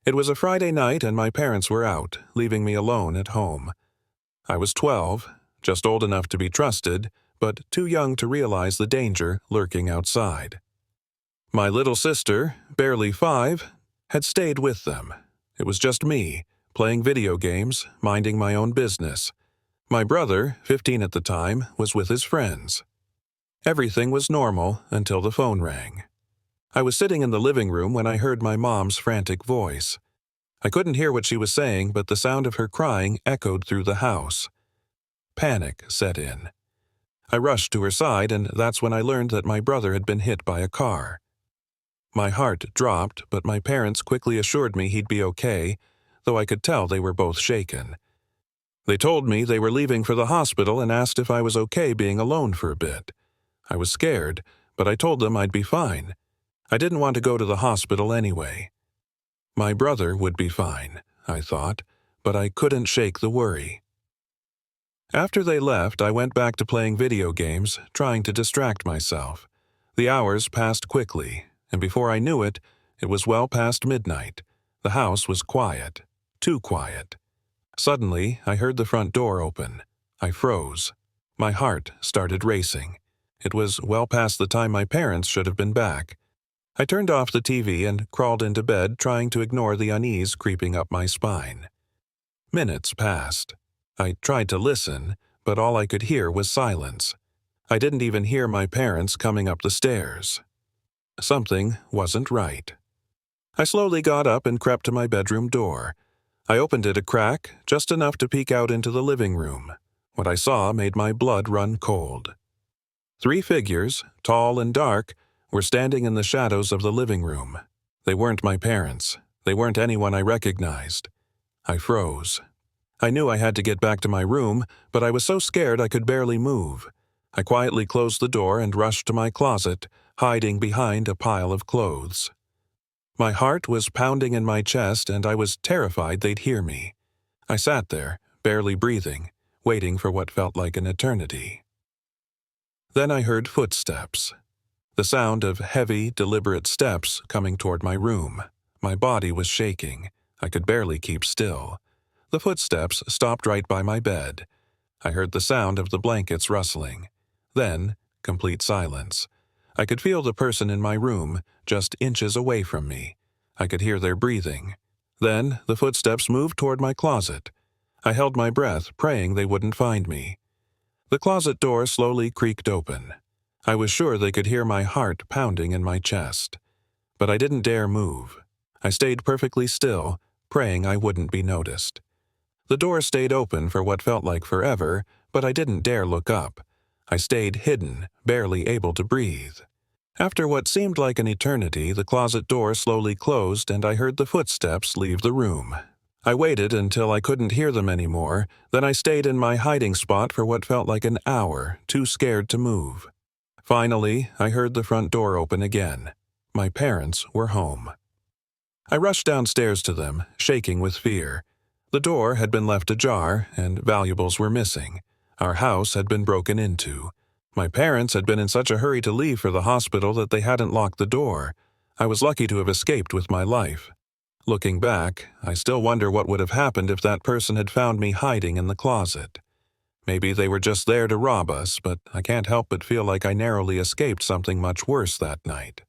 It was a Friday night and my parents were out, leaving me alone at home. I was 12, just old enough to be trusted, but too young to realize the danger lurking outside. My little sister, barely 5, had stayed with them. It was just me, playing video games, minding my own business. My brother, 15 at the time, was with his friends. Everything was normal until the phone rang. I was sitting in the living room when I heard my mom's frantic voice. I couldn't hear what she was saying, but the sound of her crying echoed through the house. Panic set in. I rushed to her side, and that's when I learned that my brother had been hit by a car. My heart dropped, but my parents quickly assured me he'd be okay, though I could tell they were both shaken. They told me they were leaving for the hospital and asked if I was okay being alone for a bit. I was scared, but I told them I'd be fine. I didn't want to go to the hospital anyway. My brother would be fine, I thought, but I couldn't shake the worry. After they left, I went back to playing video games, trying to distract myself. The hours passed quickly, and before I knew it, it was well past midnight. The house was quiet, too quiet. Suddenly, I heard the front door open. I froze. My heart started racing. It was well past the time my parents should have been back. I turned off the TV and crawled into bed, trying to ignore the unease creeping up my spine. Minutes passed. I tried to listen, but all I could hear was silence. I didn't even hear my parents coming up the stairs. Something wasn't right. I slowly got up and crept to my bedroom door. I opened it a crack, just enough to peek out into the living room. What I saw made my blood run cold. 3 figures, tall and dark, were standing in the shadows of the living room. They weren't my parents. They weren't anyone I recognized. I froze. I knew I had to get back to my room, but I was so scared I could barely move. I quietly closed the door and rushed to my closet, hiding behind a pile of clothes. My heart was pounding in my chest, and I was terrified they'd hear me. I sat there, barely breathing, waiting for what felt like an eternity. Then I heard footsteps. The sound of heavy, deliberate steps coming toward my room. My body was shaking. I could barely keep still. The footsteps stopped right by my bed. I heard the sound of the blankets rustling. Then, complete silence. I could feel the person in my room, just inches away from me. I could hear their breathing. Then, the footsteps moved toward my closet. I held my breath, praying they wouldn't find me. The closet door slowly creaked open. I was sure they could hear my heart pounding in my chest. But I didn't dare move. I stayed perfectly still, praying I wouldn't be noticed. The door stayed open for what felt like forever, but I didn't dare look up. I stayed hidden, barely able to breathe. After what seemed like an eternity, the closet door slowly closed and I heard the footsteps leave the room. I waited until I couldn't hear them anymore, then I stayed in my hiding spot for what felt like an hour, too scared to move. Finally, I heard the front door open again. My parents were home. I rushed downstairs to them, shaking with fear. The door had been left ajar, and valuables were missing. Our house had been broken into. My parents had been in such a hurry to leave for the hospital that they hadn't locked the door. I was lucky to have escaped with my life. Looking back, I still wonder what would have happened if that person had found me hiding in the closet. Maybe they were just there to rob us, but I can't help but feel like I narrowly escaped something much worse that night.